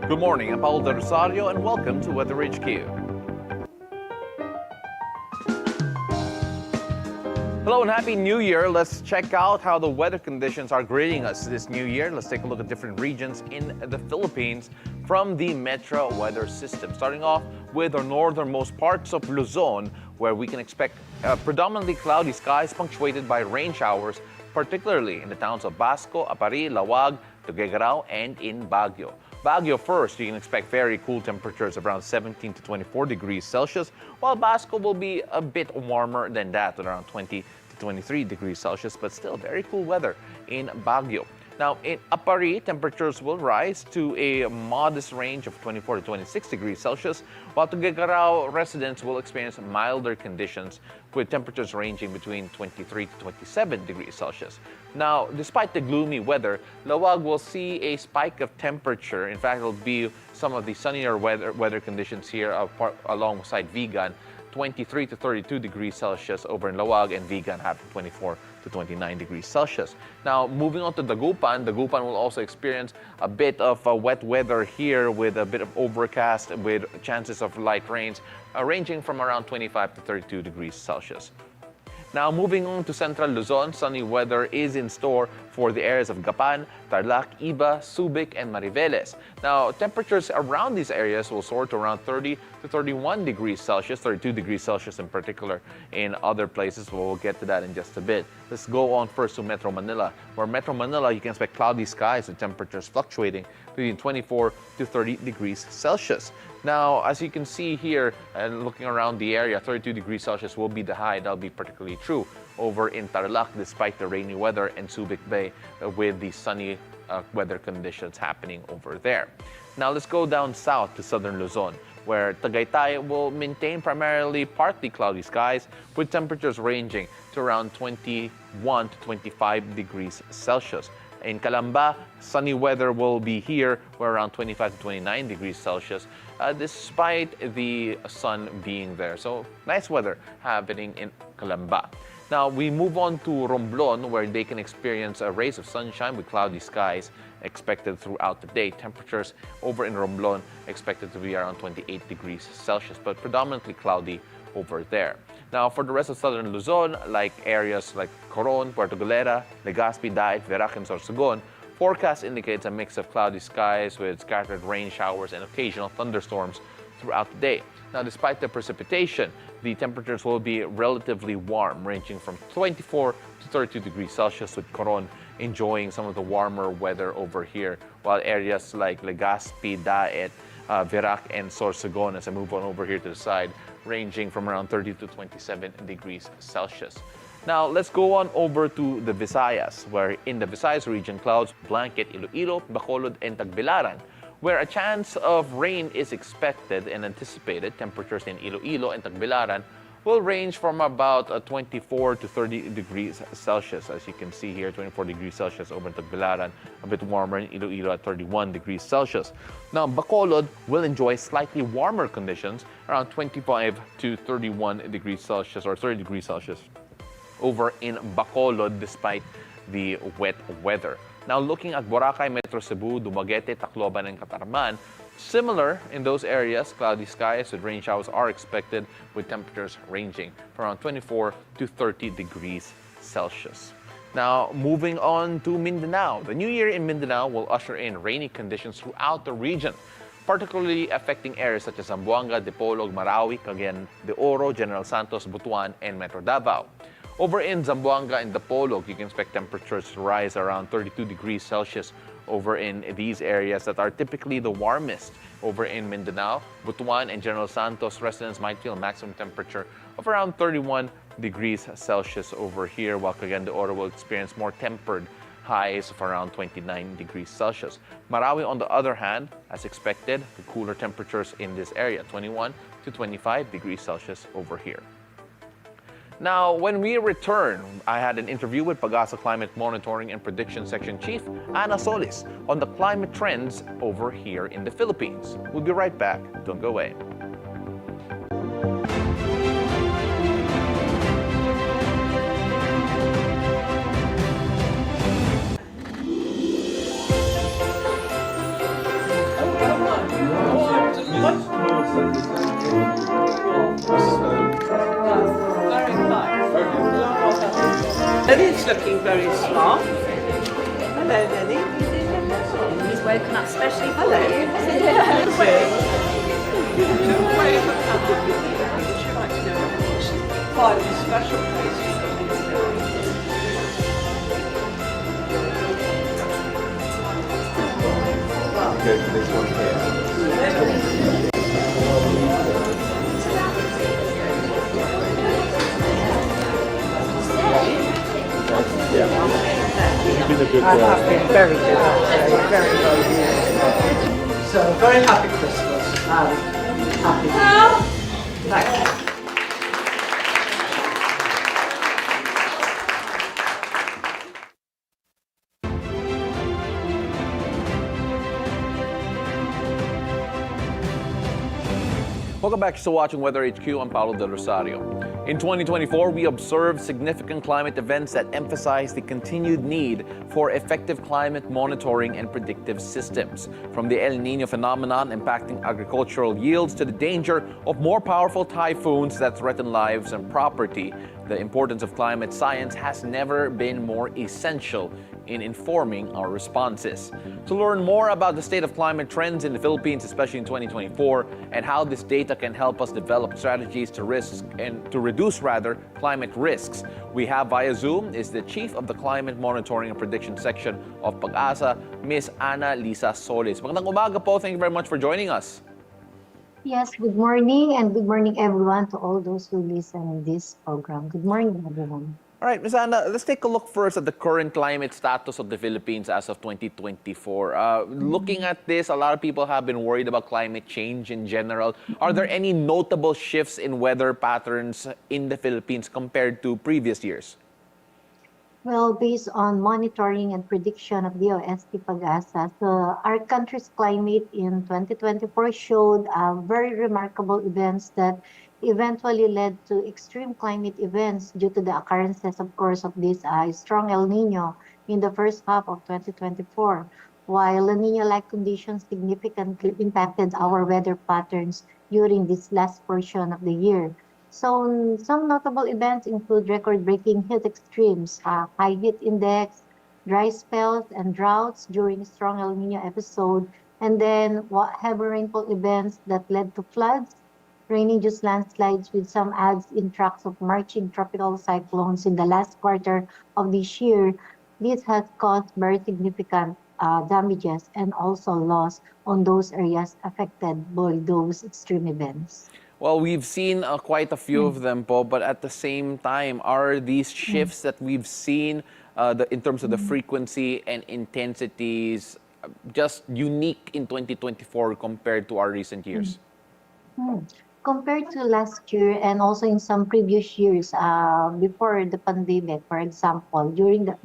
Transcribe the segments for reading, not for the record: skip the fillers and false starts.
Good morning, I'm Paolo del Rosario and welcome to Weather HQ. Hello and Happy New Year. Let's check out how the weather conditions are greeting us this new year. Let's take a look at different regions in the Philippines from the Metro Weather System. Starting off with our northernmost parts of Luzon, where we can expect predominantly cloudy skies punctuated by rain showers, particularly in the towns of Basco, Apari, Lawag, Tuguegarao, and in Baguio. Baguio first, you can expect very cool temperatures around 17 to 24 degrees Celsius, while Basco will be a bit warmer than that, at around 20 to 23 degrees Celsius, but still very cool weather in Baguio. Now, in Apari, temperatures will rise to a modest range of 24 to 26 degrees Celsius, while Tuguegarao residents will experience milder conditions with temperatures ranging between 23 to 27 degrees Celsius. Now, despite the gloomy weather, Lawag will see a spike of temperature. In fact, it'll be some of the sunnier weather conditions here alongside Vigan. 23 to 32 degrees Celsius over in Lawag, and Vigan having 24 to 29 degrees Celsius. Now, moving on to Dagupan, Dagupan will also experience a bit of wet weather here with a bit of overcast with chances of light rains ranging from around 25 to 32 degrees Celsius. Now, moving on to Central Luzon, sunny weather is in store for the areas of Gapan, Tarlac, Iba, Subic, and Mariveles. Now, temperatures around these areas will soar to around 30 to 31 degrees Celsius, 32 degrees Celsius in particular in other places. We'll get to that in just a bit. Let's go on first to Metro Manila, where Metro Manila, you can expect cloudy skies with temperatures fluctuating between 24 to 30 degrees Celsius. Now, as you can see here, and looking around the area, 32 degrees Celsius will be the high. That'll be particularly true over in Tarlac, despite the rainy weather, and Subic Bay with the sunny weather conditions happening over there. Now, let's go down south to Southern Luzon, where Tagaytay will maintain primarily partly cloudy skies with temperatures ranging to around 21 to 25 degrees Celsius. In Calamba, sunny weather will be here, where around 25 to 29 degrees Celsius, despite the sun being there. So, nice weather happening in Calamba. Now, we move on to Romblon, where they can experience rays of sunshine with cloudy skies expected throughout the day. Temperatures over in Romblon expected to be around 28 degrees Celsius, but predominantly cloudy over there. Now, for the rest of Southern Luzon, like areas like Coron, Puerto Galera, Legazpi, Daet, Verac, and Sorsogon, forecast indicates a mix of cloudy skies with scattered rain showers and occasional thunderstorms throughout the day. Now, despite the precipitation, the temperatures will be relatively warm, ranging from 24 to 32 degrees Celsius, with Coron enjoying some of the warmer weather over here, while areas like Legazpi, Daet, Verac, and Sorsogon, as I move on over here to the side, ranging from around 30 to 27 degrees Celsius. Now, let's go on over to the Visayas, where in the Visayas region, clouds blanket Iloilo, Bacolod, and Tagbilaran, where a chance of rain is expected and anticipated. Temperatures in Iloilo and Tagbilaran will range from about 24 to 30 degrees Celsius. As you can see here, 24 degrees Celsius over in Tagbilaran, a bit warmer in Iloilo at 31 degrees Celsius. Now, Bacolod will enjoy slightly warmer conditions, around 25 to 31 degrees Celsius or 30 degrees Celsius over in Bacolod, despite the wet weather. Now, looking at Boracay, Metro Cebu, Dumaguete, Tacloban, and Catarman, similar in those areas, cloudy skies with rain showers are expected, with temperatures ranging from around 24 to 30 degrees Celsius. Now, moving on to Mindanao. The new year in Mindanao will usher in rainy conditions throughout the region, particularly affecting areas such as Zamboanga, Dipolog, Marawi, Cagayan de Oro, General Santos, Butuan, and Metro Davao. Over in Zamboanga and Dipolog, you can expect temperatures to rise around 32 degrees Celsius over in these areas that are typically the warmest. Over in Mindanao, Butuan, and General Santos, residents might feel a maximum temperature of around 31 degrees Celsius over here, while Cagayan de Oro will experience more tempered highs of around 29 degrees Celsius. Marawi, on the other hand, as expected, the cooler temperatures in this area, 21 to 25 degrees Celsius over here. Now, when we return, I had an interview with PAGASA Climate Monitoring and Prediction Section Chief Lisa Solis on the climate trends over here in the Philippines. We'll be right back. Don't go away. He's looking very smart. Hello, Lenny. He's woken up specially for Hello. you. Would you like to know which find a special place for Go to this one here. You've been a good I boy. have been very good, actually. Very, very good. So, very happy Christmas and happy New Year. Thank you. Welcome back to Watching Weather HQ. I'm Paolo del Rosario. In 2024, we observed significant climate events that emphasize the continued need for effective climate monitoring and predictive systems. From the El Niño phenomenon impacting agricultural yields to the danger of more powerful typhoons that threaten lives and property, the importance of climate science has never been more essential in informing our responses. To learn more about the state of climate trends in the Philippines, especially in 2024, and how this data can help us develop strategies to reduce climate risks, we have via Zoom is the Chief of the Climate Monitoring and Prediction Section of PAGASA, Ms. Lisa Solis. Magandang umaga po. Thank you very much for joining us. Yes, good morning, and good morning everyone to all those who listen to this program. Good morning, everyone. All right, Ms. Ana, let's take a look first at the current climate status of the Philippines as of 2024. Looking at this, a lot of people have been worried about climate change in general. Are there any notable shifts in weather patterns in the Philippines compared to previous years? Well, based on monitoring and prediction of DOST PAGASA, so our country's climate in 2024 showed very remarkable events that eventually led to extreme climate events due to the occurrences, of course, of this strong El Nino in the first half of 2024, while La Nina-like conditions significantly impacted our weather patterns during this last portion of the year. So some notable events include record-breaking heat extremes, high heat index, dry spells, and droughts during strong El Nino episode, and then heavy rainfall events that led to floods, rainy-induced landslides with some adds in tracks of marching tropical cyclones in the last quarter of this year. This has caused very significant damages and also loss on those areas affected by those extreme events. Well, we've seen quite a few of them, po, but at the same time, are these shifts that we've seen in terms of the frequency and intensities just unique in 2024 compared to our recent years? Compared to last year and also in some previous years before the pandemic, for example,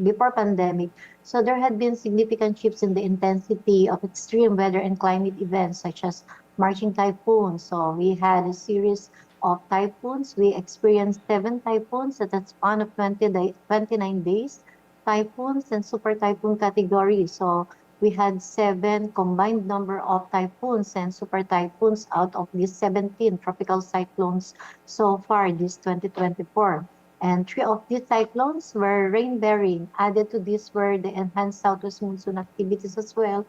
before pandemic, so there had been significant shifts in the intensity of extreme weather and climate events such as marching typhoons. So we had a series of typhoons. We experienced 7 typhoons at a span of 29 days, typhoons and super typhoon category. So we had 7 combined number of typhoons and super typhoons out of these 17 tropical cyclones so far this 2024. And 3 of these cyclones were rain-bearing. Added to this were the enhanced southwest monsoon activities as well,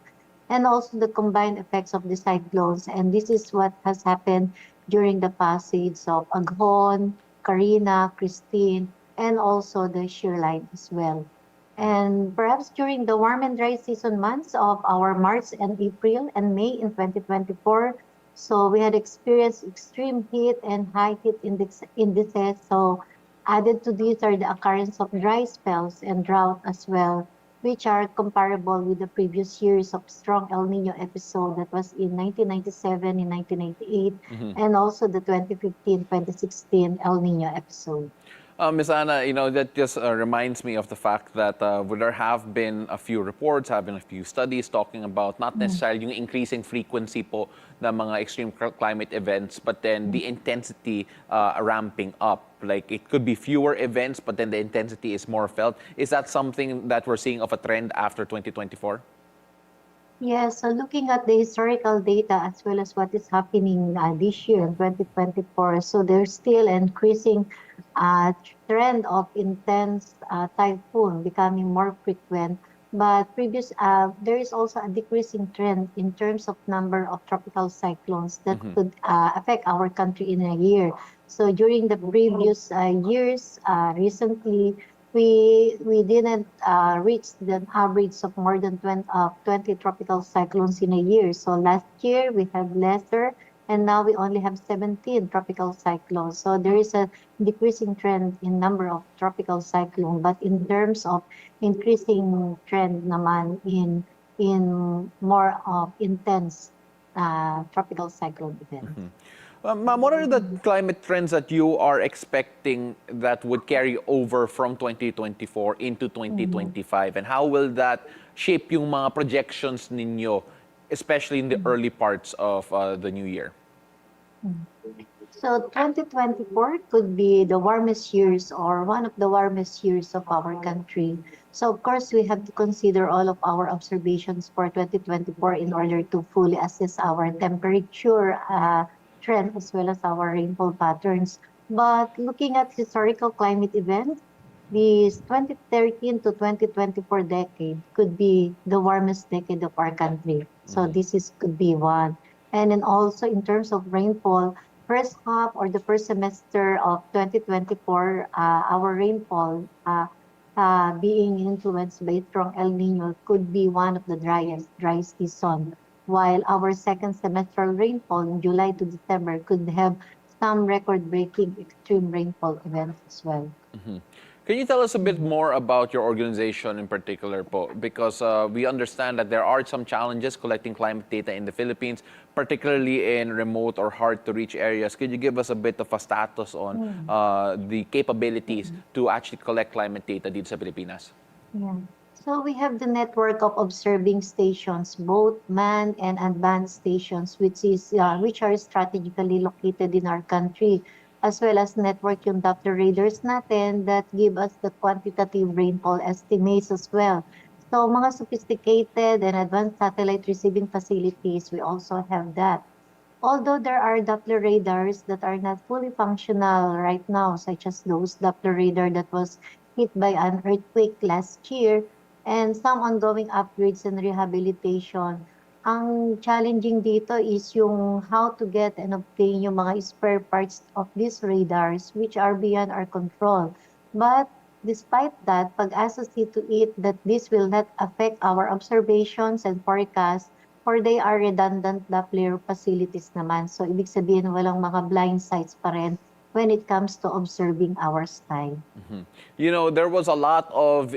and also the combined effects of the cyclones. And this is what has happened during the passage of Aghon, Karina, Christine, and also the Shearline as well. And perhaps during the warm and dry season months of our March and April and May in 2024, so we had experienced extreme heat and high heat indices. So added to these are the occurrence of dry spells and drought as well, which are comparable with the previous years of strong El Nino episode that was in 1997 and 1998, and also the 2015-2016 El Nino episode. Ms. Ana, that just reminds me of the fact that there have been a few reports, have been a few studies talking about not necessarily yung increasing frequency po ng mga extreme climate events, but then the intensity ramping up. Like it could be fewer events, but then the intensity is more felt. Is that something that we're seeing of a trend after 2024? Yes, so looking at the historical data as well as what is happening this year in 2024, so there's still increasing uh, trend of intense typhoon becoming more frequent. But there is also a decreasing trend in terms of number of tropical cyclones that could affect our country in a year. So during the previous years, recently, we didn't reach the average of more than 20 tropical cyclones in a year. So last year we had lesser, and now we only have 17 tropical cyclones. So there is a decreasing trend in number of tropical cyclone, but in terms of increasing trend naman in more of intense tropical cyclone events. Ma'am, what are the climate trends that you are expecting that would carry over from 2024 into 2025? And how will that shape yung mga projections ninyo, especially in the early parts of the new year? So 2024 could be the warmest years or one of the warmest years of our country. So of course, we have to consider all of our observations for 2024 in order to fully assess our temperature trend as well as our rainfall patterns. But looking at historical climate events, the 2013 to 2024 decade could be the warmest decade of our country. So this is could be one. And then also in terms of rainfall, first half or the first semester of 2024, our rainfall being influenced by strong El Nino could be one of the dry season, while our second semestral rainfall in July to December could have some record-breaking extreme rainfall events as well. Can you tell us a bit more about your organization in particular po? Because we understand that there are some challenges collecting climate data in the Philippines, particularly in remote or hard-to-reach areas. Could you give us a bit of a status on the capabilities to actually collect climate data dito sa Pilipinas? Yeah. So we have the network of observing stations, both manned and unmanned stations, which are strategically located in our country, as well as network yung Doppler radars natin that give us the quantitative rainfall estimates as well. So mga sophisticated and advanced satellite receiving facilities, we also have that. Although there are Doppler radars that are not fully functional right now, such as those Doppler radar that was hit by an earthquake last year, and some ongoing upgrades and rehabilitation. Ang challenging dito is yung how to get and obtain yung mga spare parts of these radars which are beyond our control. But despite that, pag-asa see to it that this will not affect our observations and forecasts or they are redundant Doppler facilities naman. So ibig sabihin walang mga blind sites pa rin when it comes to observing our sky. You know, there was a lot of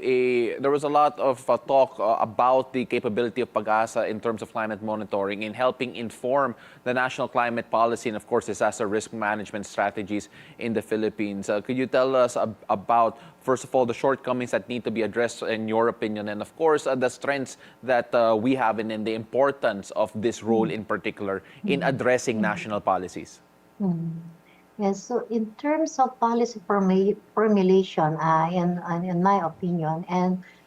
talk about the capability of PAGASA in terms of climate monitoring in helping inform the national climate policy and, of course, disaster risk management strategies in the Philippines. Could you tell us about, first of all, the shortcomings that need to be addressed in your opinion, and, of course, the strengths that we have and the importance of this role in particular in addressing national policies? Yes, so in terms of policy formulation, in my opinion,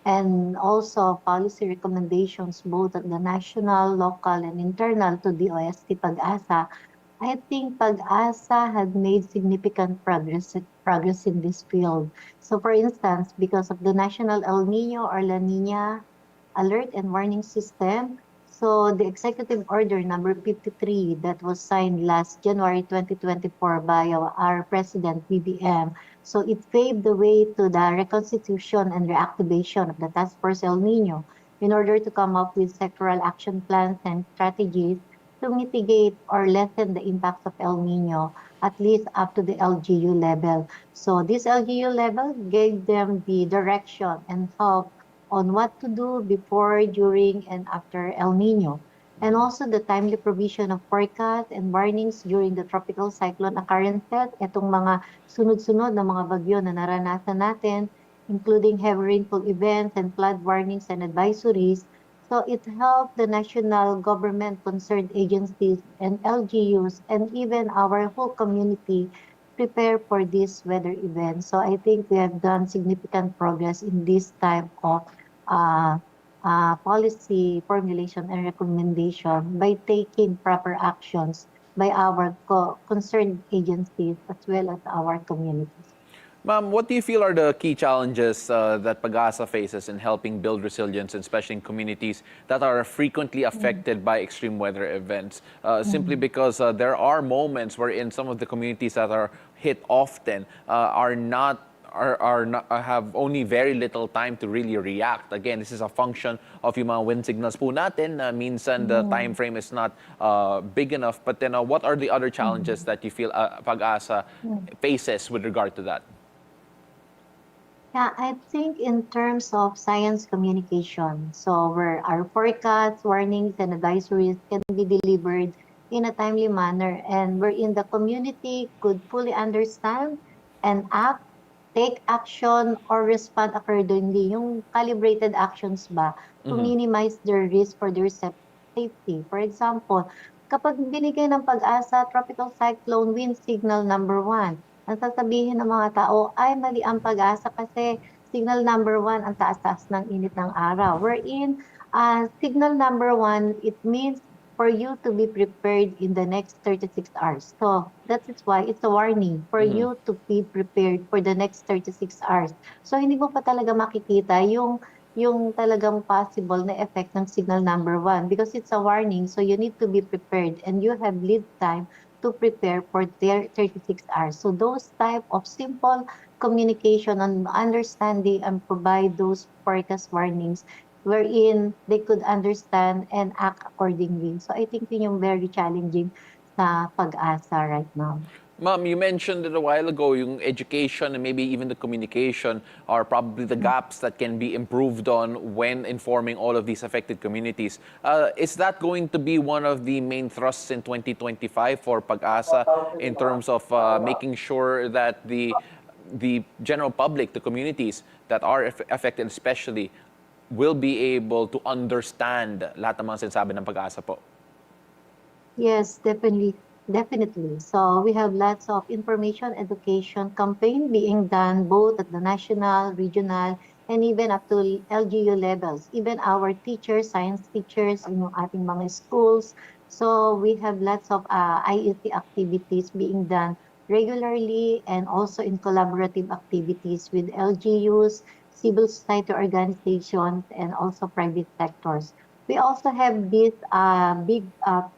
and also policy recommendations both at the national, local, and internal to DOST PAGASA, I think PAGASA had made significant progress in this field. So for instance, because of the National El Nino or La Nina Alert and Warning System, so the Executive Order number 53 that was signed last January 2024 by our President BBM, so it paved the way to the reconstitution and reactivation of the Task Force El Nino in order to come up with sectoral action plans and strategies to mitigate or lessen the impacts of El Nino, at least up to the LGU level. So this LGU level gave them the direction and help on what to do before, during, and after El Nino. And also the timely provision of forecast and warnings during the tropical cyclone occurrences, itong mga sunod-sunod na mga bagyo na naranasan natin, including heavy rainfall events and flood warnings and advisories. So it helped the national government, concerned agencies, and LGUs, and even our whole community prepare for this weather event. So I think we have done significant progress in this type of policy formulation and recommendation by taking proper actions by our concerned agencies as well as our communities. Ma'am, what do you feel are the key challenges that PAGASA faces in helping build resilience, especially in communities that are frequently affected by extreme weather events? Simply because there are moments wherein some of the communities that are hit often have only very little time to really react. Again, this is a function of yung mga wind signals po natin. Minsan the time frame is not big enough. But then what are the other challenges that you feel PAGASA faces with regard to that? Yeah, I think in terms of science communication, so where our forecasts, warnings, and advisories can be delivered in a timely manner and wherein the community could fully understand and act, take action, or respond accordingly. Yung calibrated actions ba to minimize their risk for their safety. For example, kapag binigay ng pag-asa, tropical cyclone wind signal number 1, ang sasabihin ng mga tao ay mali ang pag-asa kasi signal number 1 ang taas-taas ng init ng araw. Wherein, signal number 1, it means for you to be prepared in the next 36 hours. So that is why it's a warning for you to be prepared for the next 36 hours. So hindi mo pa talaga makikita yung talagang possible na effect ng signal number 1 because it's a warning. So you need to be prepared and you have lead time to prepare for their 36 hours. So those type of simple communication and understanding and provide those forecast warnings wherein they could understand and act accordingly. So I think yun yung very challenging sa PAGASA right now. Ma'am, you mentioned it a while ago, yung education and maybe even the communication are probably the gaps that can be improved on when informing all of these affected communities. Is that going to be one of the main thrusts in 2025 for PAGASA in terms of making sure that the general public, the communities that are affected especially, will be able to understand lahat ng mga sinasabi ng PAGASA po? Yes, definitely. So we have lots of information education campaign being done both at the national, regional, and even up to LGU levels. Even our teachers, science teachers in yung ating mga schools. So we have lots of IEC activities being done regularly and also in collaborative activities with LGUs, civil society organizations, and also private sectors. We also have this big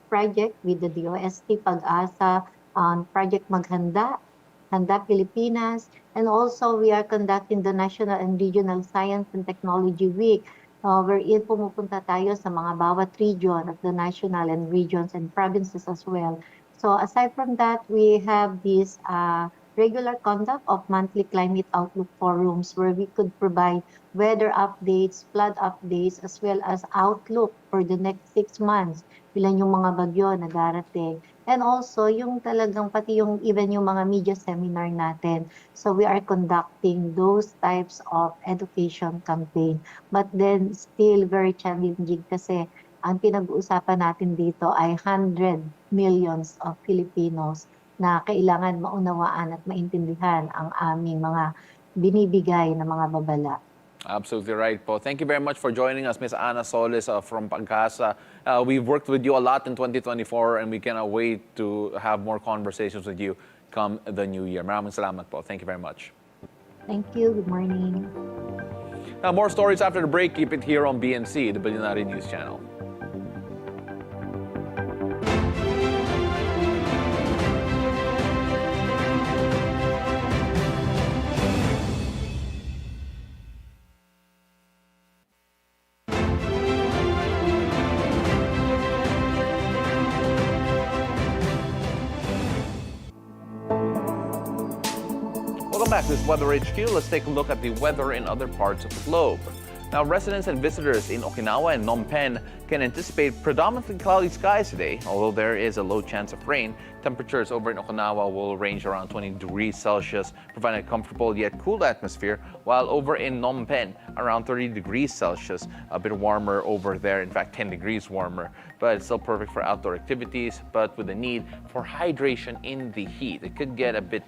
project with the DOST, PAGASA, on Project Maghanda, Handa Pilipinas, and also we are conducting the National and Regional Science and Technology Week, wherein pumupunta tayo sa mga bawat region of the national and regions and provinces as well. So aside from that, we have this regular conduct of monthly climate outlook forums where we could provide weather updates, flood updates, as well as outlook for the next 6 months. Ilan yung mga bagyo na darating. And also, yung talagang pati yung even yung mga media seminar natin. So we are conducting those types of education campaign. But then still very challenging kasi ang pinag-uusapan natin dito ay 100 millions of Filipinos na kailangan maunawaan at maintindihan ang aming mga binibigay na mga babala. Absolutely right po. Thank you very much for joining us, Ms. Ana Solis from PAGASA. We've worked with you a lot in 2024 and we cannot wait to have more conversations with you come the new year. Maraming salamat po. Thank you very much. Thank you. Good morning. Now, more stories after the break. Keep it here on BNC, the Bilyonaryo News Channel. Welcome back to Weather HQ. Let's take a look at the weather in other parts of the globe. Now, residents and visitors in Okinawa and Phnom Penh can anticipate predominantly cloudy skies today. Although there is a low chance of rain, Temperatures over in Okinawa will range around 20 degrees Celsius, providing a comfortable yet cool atmosphere, while over in Phnom Penh, around 30 degrees Celsius, a bit warmer over there, in fact 10 degrees warmer, but it's still perfect for outdoor activities, but with a need for hydration in the heat. It could get a bit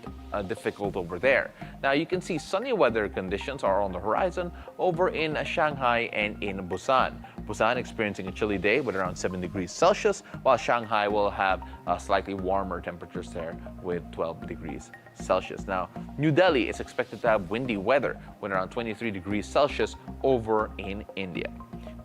difficult over there. Now you can see sunny weather conditions are on the horizon over in Shanghai and in Busan. Busan experiencing a chilly day with around 7 degrees Celsius, while Shanghai will have slightly warmer temperatures there with 12 degrees Celsius. Now, New Delhi is expected to have windy weather with around 23 degrees Celsius over in India.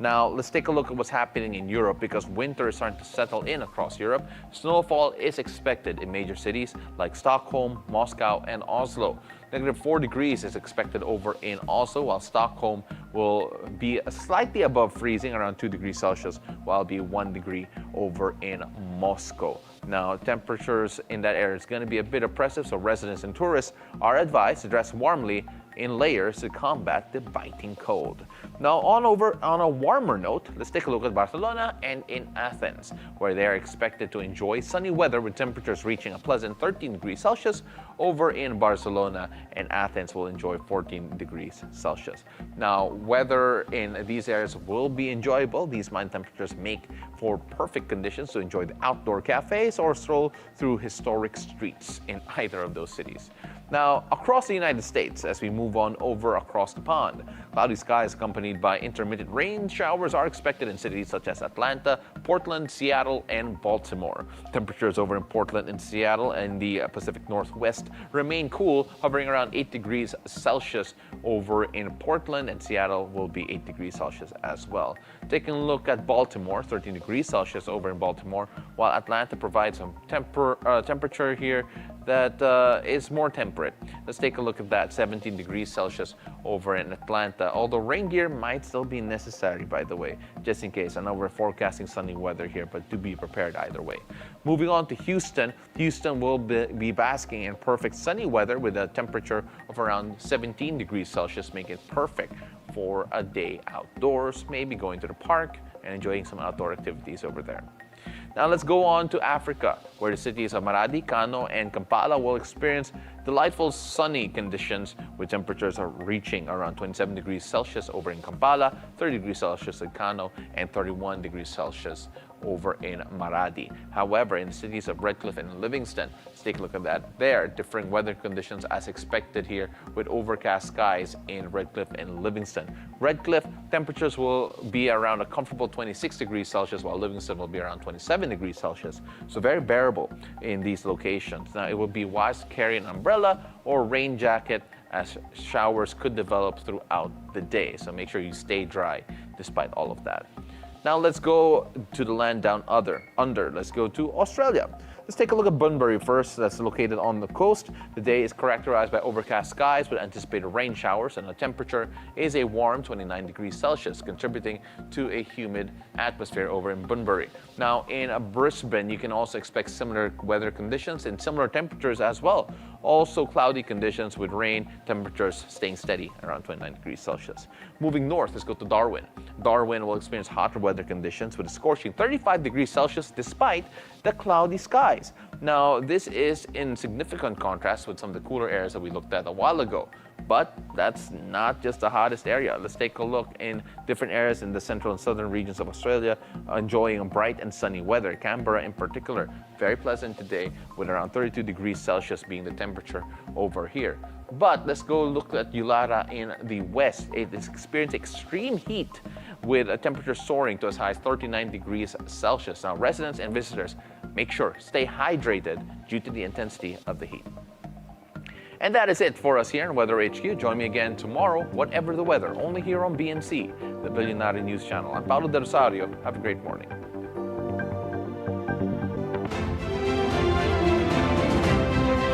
Now, let's take a look at what's happening in Europe because winter is starting to settle in across Europe. Snowfall is expected in major cities like Stockholm, Moscow, and Oslo. -4 degrees is expected over in Oslo, while Stockholm will be slightly above freezing, around 2 degrees Celsius, while it'll be 1 degree over in Moscow. Now, temperatures in that area is going to be a bit oppressive, so residents and tourists are advised to dress warmly in layers to combat the biting cold. Now, on a warmer note, let's take a look at Barcelona and in Athens, where they are expected to enjoy sunny weather with temperatures reaching a pleasant 13 degrees Celsius. Over in Barcelona and Athens will enjoy 14 degrees Celsius. Now, weather in these areas will be enjoyable. These mild temperatures make for perfect conditions to enjoy the outdoor cafes or stroll through historic streets in either of those cities. Now, across the United States, as we move on over across the pond, cloudy skies accompanied by intermittent rain showers are expected in cities such as Atlanta, Portland, Seattle, and Baltimore. Temperatures over in Portland and Seattle and the Pacific Northwest remain cool, hovering around 8 degrees Celsius over in Portland, and Seattle will be 8 degrees Celsius as well. Taking a look at Baltimore, 13 degrees Celsius over in Baltimore, while Atlanta provides some temperature here that is more temperate. Let's take a look at that, 17 degrees Celsius over in Atlanta, although rain gear might still be necessary, by the way, just in case. I know we're forecasting sunny weather here, but do be prepared either way. Moving on to Houston, Houston will be basking in perfect sunny weather with a temperature of around 17 degrees Celsius, making it perfect for a day outdoors, maybe going to the park and enjoying some outdoor activities over there. Now let's go on to Africa, where the cities of Maradi, Kano, and Kampala will experience delightful sunny conditions with temperatures reaching around 27 degrees Celsius over in Kampala, 30 degrees Celsius in Kano, and 31 degrees Celsius over in Maradi. However, in the cities of Redcliffe and Livingston, let's take a look at that. There, differing weather conditions as expected here with overcast skies in Redcliffe and Livingston. Redcliffe, temperatures will be around a comfortable 26 degrees Celsius, while Livingston will be around 27 degrees Celsius. So very bearable in these locations. Now, it would be wise to carry an umbrella or rain jacket as showers could develop throughout the day. So make sure you stay dry despite all of that. Now let's go to the land down under. Let's go to Australia. Let's take a look at Bunbury first. That's located on the coast. The day is characterized by overcast skies with anticipated rain showers, and the temperature is a warm 29 degrees Celsius, contributing to a humid atmosphere over in Bunbury. Now in Brisbane, you can also expect similar weather conditions and similar temperatures as well. Also cloudy conditions with rain, temperatures staying steady around 29 degrees Celsius. Moving north, let's go to Darwin. Darwin will experience hotter weather conditions with a scorching 35 degrees Celsius despite the cloudy skies. Now, this is in significant contrast with some of the cooler areas that we looked at a while ago. But that's not just the hottest area. Let's take a look in different areas in the central and southern regions of Australia, enjoying bright and sunny weather. Canberra in particular, very pleasant today with around 32 degrees Celsius being the temperature over here. But let's go look at Ulara in the west. It is experiencing extreme heat with a temperature soaring to as high as 39 degrees Celsius. Now, residents and visitors, make sure stay hydrated due to the intensity of the heat. And that is it for us here in Weather HQ. Join me again tomorrow, whatever the weather, only here on BNC, the Bilyonaryo News Channel. I'm Paolo del Rosario. Have a great morning.